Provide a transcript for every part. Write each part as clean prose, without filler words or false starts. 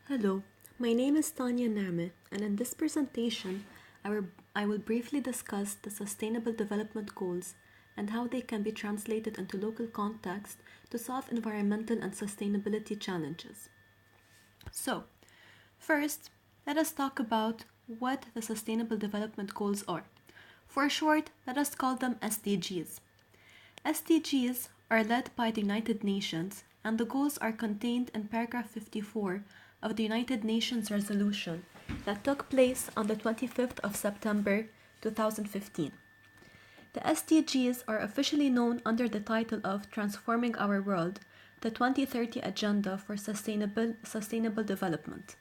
Hello, my name is Tania Nehme, and in this presentation, I will briefly discuss the Sustainable Development Goals and how they can be translated into local context to solve environmental and sustainability challenges. So, first, let us talk about what the Sustainable Development Goals are. For short, let us call them SDGs. SDGs are led by the United Nations, and the goals are contained in paragraph 54 of the United Nations resolution that took place on the 25th of September 2015. The SDGs are officially known under the title of Transforming Our World, the 2030 Agenda for Sustainable Development.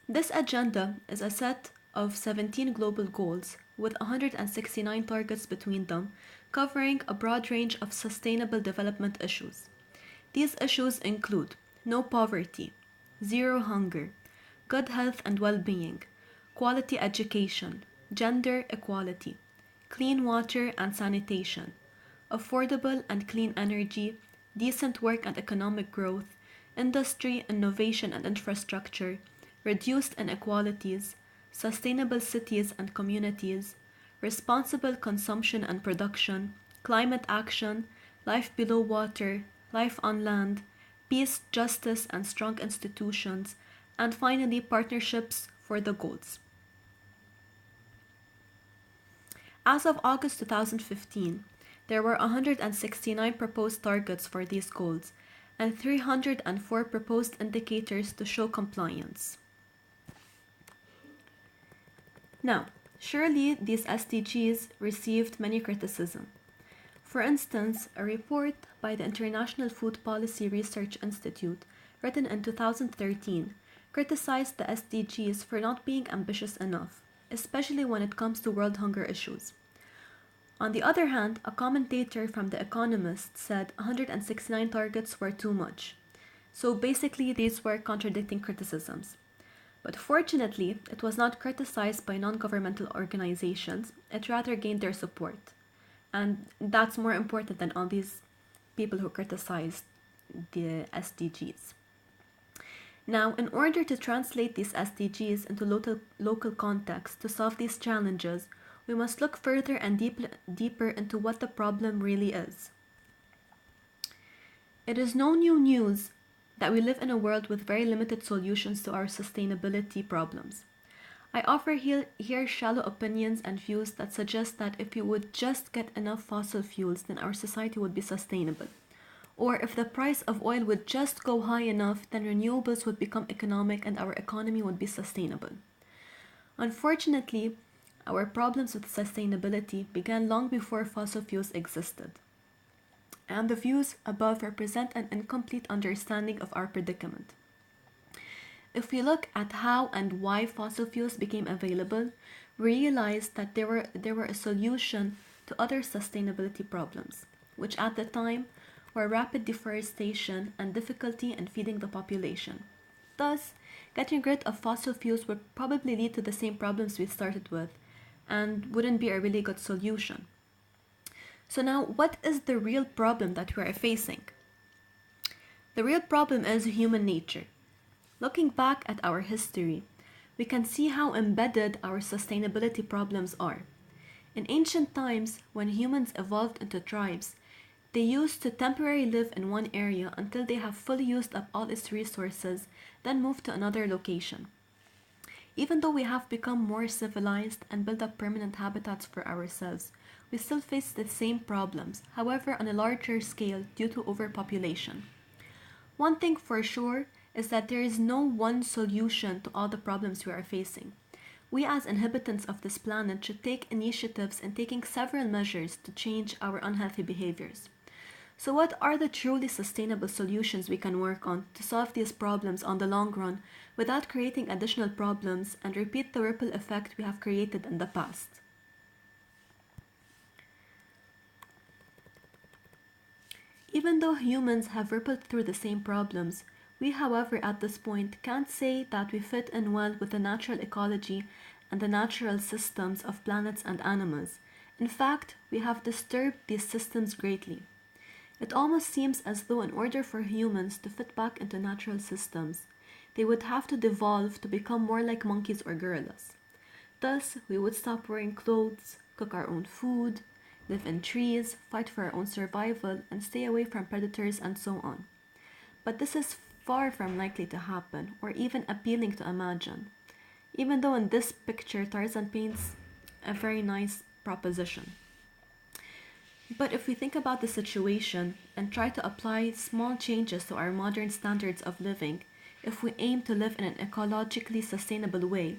This agenda is a set of 17 global goals with 169 targets between them, covering a broad range of sustainable development issues. These issues include no poverty, zero hunger, good health and well-being, quality education, gender equality, clean water and sanitation, affordable and clean energy, decent work and economic growth, industry, innovation and infrastructure, reduced inequalities, sustainable cities and communities, responsible consumption and production, climate action, life below water, life on land, peace, justice, and strong institutions, and finally, partnerships for the goals. As of August 2015, there were 169 proposed targets for these goals and 304 proposed indicators to show compliance. Now, surely these SDGs received many criticism. For instance, a report by the International Food Policy Research Institute, written in 2013, criticized the SDGs for not being ambitious enough, especially when it comes to world hunger issues. On the other hand, a commentator from The Economist said 169 targets were too much. So basically, these were contradicting criticisms. But fortunately, it was not criticized by non-governmental organizations, it rather gained their support. And that's more important than all these people who criticized the SDGs. Now, in order to translate these SDGs into local context to solve these challenges, we must look further and deeper into what the problem really is. It is no new news that we live in a world with very limited solutions to our sustainability problems. I offer here shallow opinions and views that suggest that if we would just get enough fossil fuels, then our society would be sustainable. Or if the price of oil would just go high enough, then renewables would become economic and our economy would be sustainable. Unfortunately, our problems with sustainability began long before fossil fuels existed. And the views above represent an incomplete understanding of our predicament. If we look at how and why fossil fuels became available, we realize that they were a solution to other sustainability problems, which at the time were rapid deforestation and difficulty in feeding the population. Thus, getting rid of fossil fuels would probably lead to the same problems we started with and wouldn't be a really good solution. So now, what is the real problem that we are facing? The real problem is human nature. Looking back at our history, we can see how embedded our sustainability problems are. In ancient times, when humans evolved into tribes, they used to temporarily live in one area until they have fully used up all its resources, then move to another location. Even though we have become more civilized and built up permanent habitats for ourselves, we still face the same problems, however on a larger scale due to overpopulation. One thing for sure is that there is no one solution to all the problems we are facing. We as inhabitants of this planet should take initiatives in taking several measures to change our unhealthy behaviors. So what are the truly sustainable solutions we can work on to solve these problems on the long run without creating additional problems and repeat the ripple effect we have created in the past? Even though humans have rippled through the same problems, we, however, at this point can't say that we fit in well with the natural ecology and the natural systems of planets and animals. In fact, we have disturbed these systems greatly. It almost seems as though, in order for humans to fit back into natural systems, they would have to devolve to become more like monkeys or gorillas. Thus, we would stop wearing clothes, cook our own food, live in trees, fight for our own survival, and stay away from predators and so on. But this is far from likely to happen, or even appealing to imagine, even though in this picture Tarzan paints a very nice proposition. But if we think about the situation and try to apply small changes to our modern standards of living, if we aim to live in an ecologically sustainable way,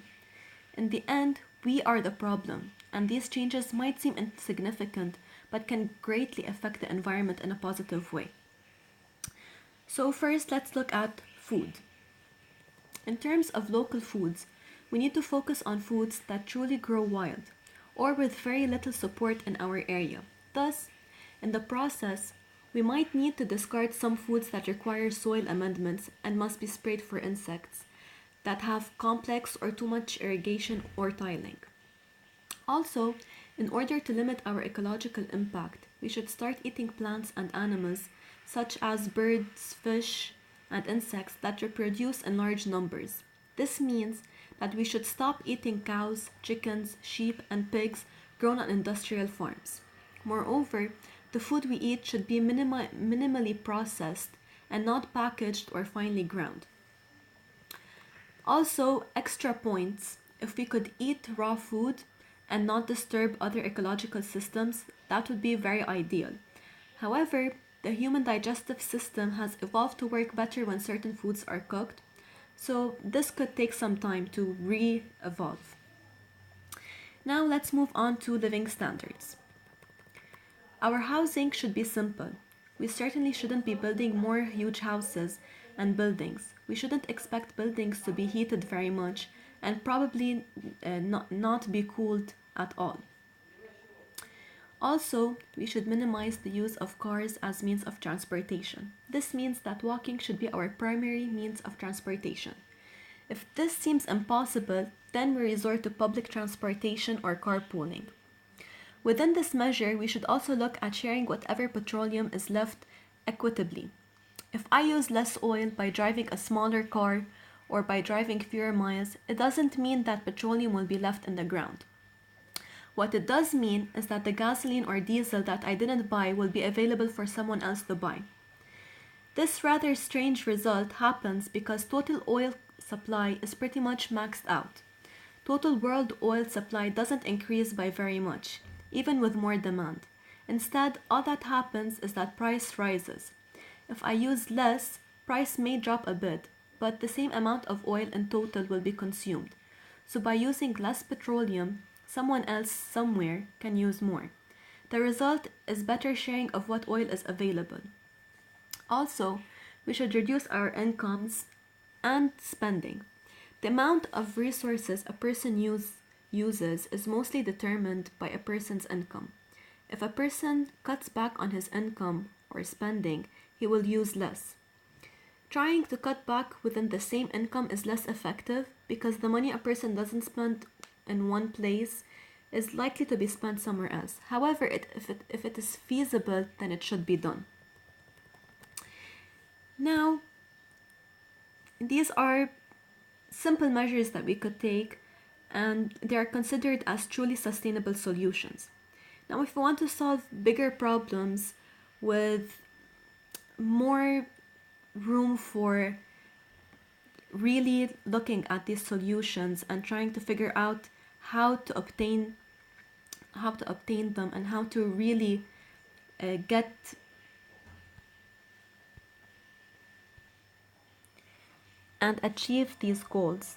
in the end, we are the problem, and these changes might seem insignificant but can greatly affect the environment in a positive way. So, first, let's look at food. In terms of local foods, we need to focus on foods that truly grow wild or with very little support in our area. Thus, in the process, we might need to discard some foods that require soil amendments and must be sprayed for insects, that have complex or too much irrigation or tiling. Also, in order to limit our ecological impact, we should start eating plants and animals such as birds, fish, and insects that reproduce in large numbers. This means that we should stop eating cows, chickens, sheep, and pigs grown on industrial farms. Moreover, the food we eat should be minimally processed and not packaged or finely ground. Also, extra points, if we could eat raw food and not disturb other ecological systems, that would be very ideal. However, the human digestive system has evolved to work better when certain foods are cooked, so this could take some time to re evolve. Now, let's move on to living standards. Our housing should be simple. We certainly shouldn't be building more huge houses and buildings. We shouldn't expect buildings to be heated very much and probably not be cooled at all. Also, we should minimize the use of cars as means of transportation. This means that walking should be our primary means of transportation. If this seems impossible, then we resort to public transportation or carpooling. Within this measure, we should also look at sharing whatever petroleum is left equitably. If I use less oil by driving a smaller car or by driving fewer miles, it doesn't mean that petroleum will be left in the ground. What it does mean is that the gasoline or diesel that I didn't buy will be available for someone else to buy. This rather strange result happens because total oil supply is pretty much maxed out. Total world oil supply doesn't increase by very much, even with more demand. Instead, all that happens is that price rises. If I use less, price may drop a bit, but the same amount of oil in total will be consumed. So by using less petroleum, someone else somewhere can use more. The result is better sharing of what oil is available. Also, we should reduce our incomes and spending. The amount of resources a person uses is mostly determined by a person's income. If a person cuts back on his income or spending, he will use less. Trying to cut back within the same income is less effective because the money a person doesn't spend in one place is likely to be spent somewhere else. However, if it is feasible, then it should be done. Now, these are simple measures that we could take, and they are considered as truly sustainable solutions. Now, if we want to solve bigger problems with more room for really looking at these solutions and trying to figure out how to obtain them and how to really get and achieve these goals,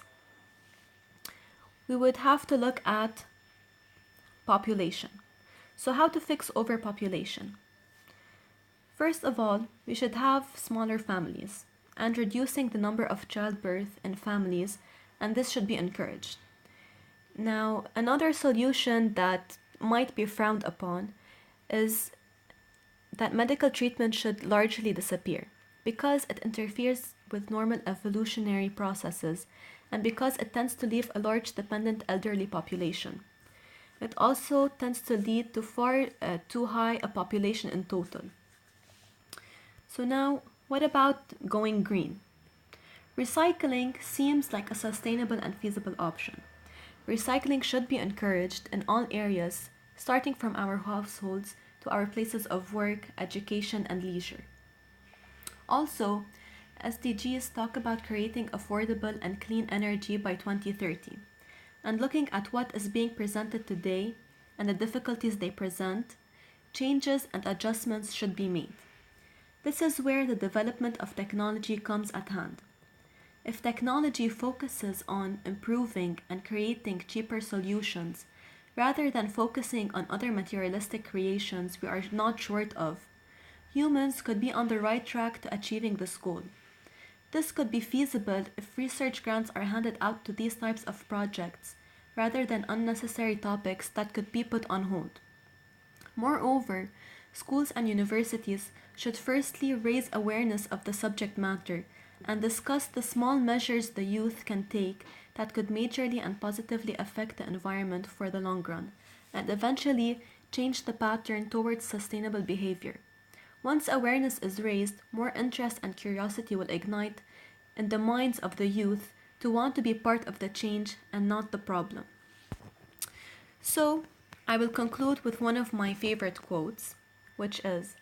we would have to look at population. So how to fix overpopulation? First of all, we should have smaller families and reducing the number of childbirth in families, and this should be encouraged. Now, another solution that might be frowned upon is that medical treatment should largely disappear because it interferes with normal evolutionary processes and because it tends to leave a large dependent elderly population. It also tends to lead to far too high a population in total. So now, what about going green? Recycling seems like a sustainable and feasible option. Recycling should be encouraged in all areas, starting from our households to our places of work, education, and leisure. Also, SDGs talk about creating affordable and clean energy by 2030. And looking at what is being presented today and the difficulties they present, changes and adjustments should be made. This is where the development of technology comes at hand. If technology focuses on improving and creating cheaper solutions, rather than focusing on other materialistic creations we are not short of, humans could be on the right track to achieving this goal. This could be feasible if research grants are handed out to these types of projects, rather than unnecessary topics that could be put on hold. Moreover, schools and universities should firstly raise awareness of the subject matter and discuss the small measures the youth can take that could majorly and positively affect the environment for the long run, and eventually change the pattern towards sustainable behavior. Once awareness is raised, more interest and curiosity will ignite in the minds of the youth to want to be part of the change and not the problem. So, I will conclude with one of my favorite quotes, which is: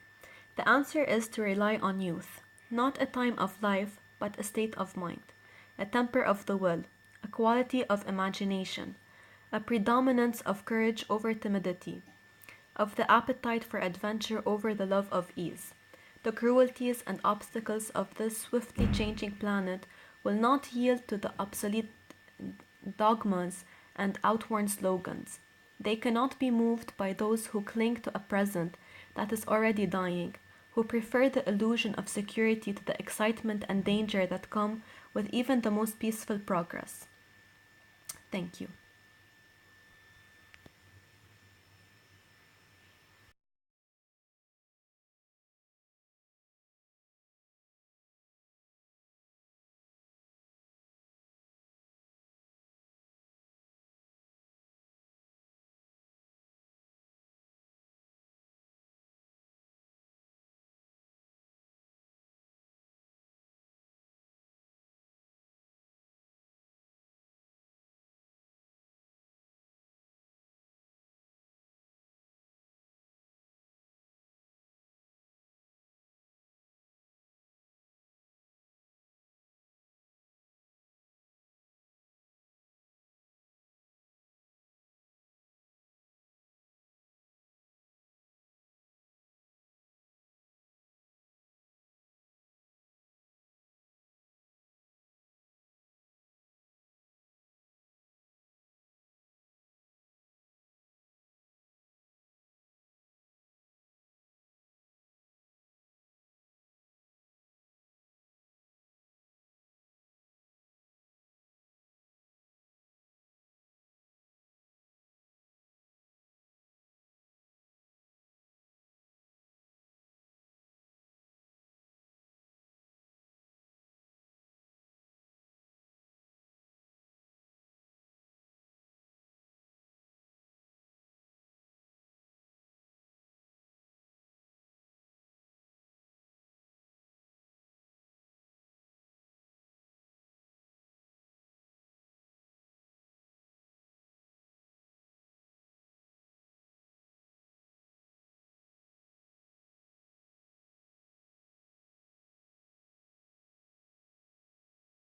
the answer is to rely on youth, not a time of life, but a state of mind, a temper of the will, a quality of imagination, a predominance of courage over timidity, of the appetite for adventure over the love of ease. The cruelties and obstacles of this swiftly changing planet will not yield to the obsolete dogmas and outworn slogans. They cannot be moved by those who cling to a present that is already dying, who prefer the illusion of security to the excitement and danger that come with even the most peaceful progress. Thank you.